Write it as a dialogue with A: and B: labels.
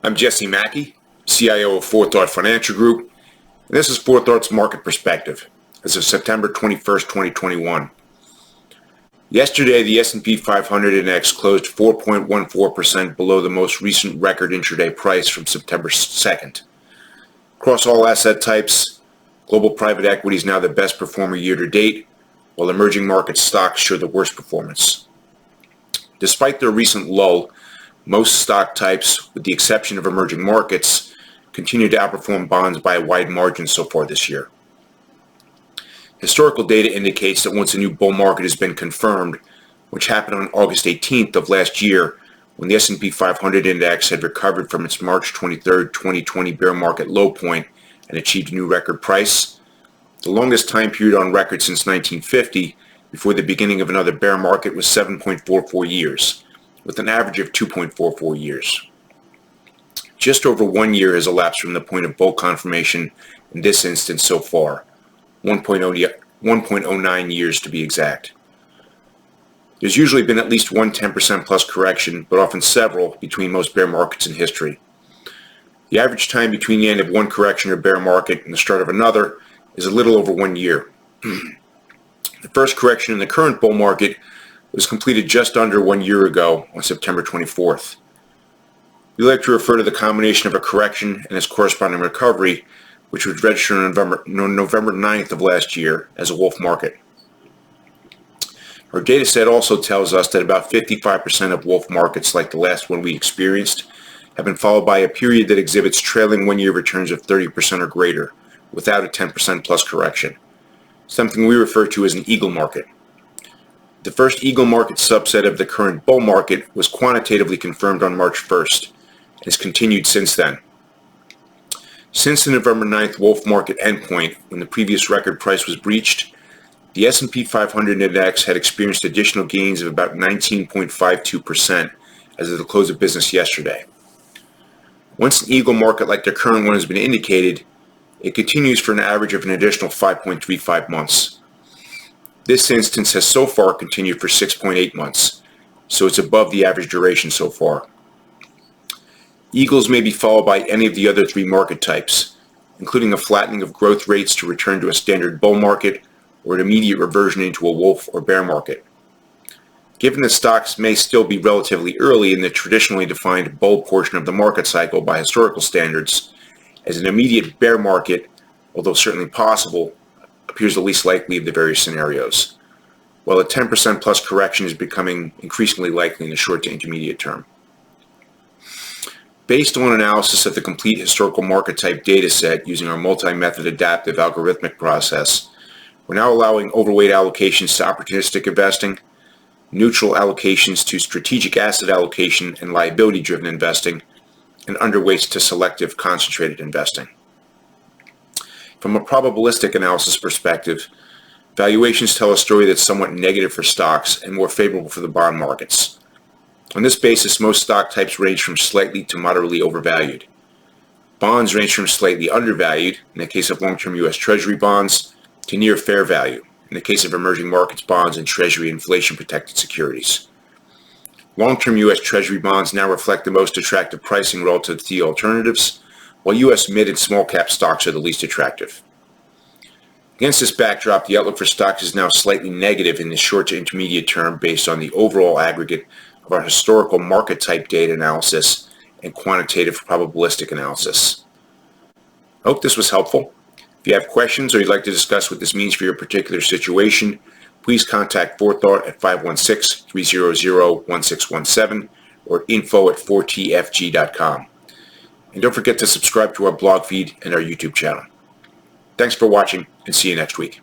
A: I'm Jesse Mackey, CIO of 4Thought Financial Group, and this is 4Thought's Market Perspective as of September 21st, 2021. Yesterday, the S&P 500 index closed 4.14% below the most recent record intraday price from September 2nd. Across all asset types, global private equity is now the best performer year to date, while emerging market stocks show the worst performance. Despite their recent lull, most stock types, with the exception of emerging markets, continue to outperform bonds by a wide margin so far this year. Historical data indicates that once a new bull market has been confirmed, which happened on August 18th of last year, when the S&P 500 index had recovered from its March 23rd, 2020 bear market low point and achieved a new record price, the longest time period on record since 1950, before the beginning of another bear market, was 7.44 years, with an average of 2.44 years. Just over 1 year has elapsed from the point of bull confirmation in this instance so far, 1.09 years to be exact. There's usually been at least one 10% plus correction, but often several, between most bear markets in history. The average time between the end of one correction or bear market and the start of another is a little over 1 year. The first correction in the current bull market was completed just under 1 year ago on September 24th. We like to refer to the combination of a correction and its corresponding recovery, which was registered on November 9th of last year, as a wolf market. Our data set also tells us that about 55% of wolf markets, like the last one we experienced, have been followed by a period that exhibits trailing 1 year returns of 30% or greater, without a 10% plus correction, something we refer to as an eagle market. The first eagle market subset of the current bull market was quantitatively confirmed on March 1st, and has continued since then. Since the November 9th wolf market endpoint, when the previous record price was breached, the S&P 500 index had experienced additional gains of about 19.52% as of the close of business yesterday. Once an eagle market like the current one has been indicated, it continues for an average of an additional 5.35 months. This instance has so far continued for 6.8 months, so it's above the average duration so far. Eagles may be followed by any of the other three market types, including a flattening of growth rates to return to a standard bull market or an immediate reversion into a wolf or bear market. Given that stocks may still be relatively early in the traditionally defined bull portion of the market cycle by historical standards, as an immediate bear market, although certainly possible, appears the least likely of the various scenarios, while a 10% plus correction is becoming increasingly likely in the short to intermediate term. Based on analysis of the complete historical market type data set using our multi-method adaptive algorithmic process, we're now allowing overweight allocations to opportunistic investing, neutral allocations to strategic asset allocation and liability-driven investing, and underweights to selective concentrated investing. From a probabilistic analysis perspective, valuations tell a story that's somewhat negative for stocks and more favorable for the bond markets. On this basis, most stock types range from slightly to moderately overvalued. Bonds range from slightly undervalued, in the case of long-term U.S. Treasury bonds, to near fair value, in the case of emerging markets bonds and Treasury inflation-protected securities. Long-term U.S. Treasury bonds now reflect the most attractive pricing relative to the alternatives, while U.S. mid and small-cap stocks are the least attractive. Against this backdrop, the outlook for stocks is now slightly negative in the short to intermediate term based on the overall aggregate of our historical market type data analysis and quantitative probabilistic analysis. I hope this was helpful. If you have questions or you'd like to discuss what this means for your particular situation, please contact 4Thought at 516-300-1617 or info@4tfg.com. And don't forget to subscribe to our blog feed and our YouTube channel. Thanks for watching, and see you next week.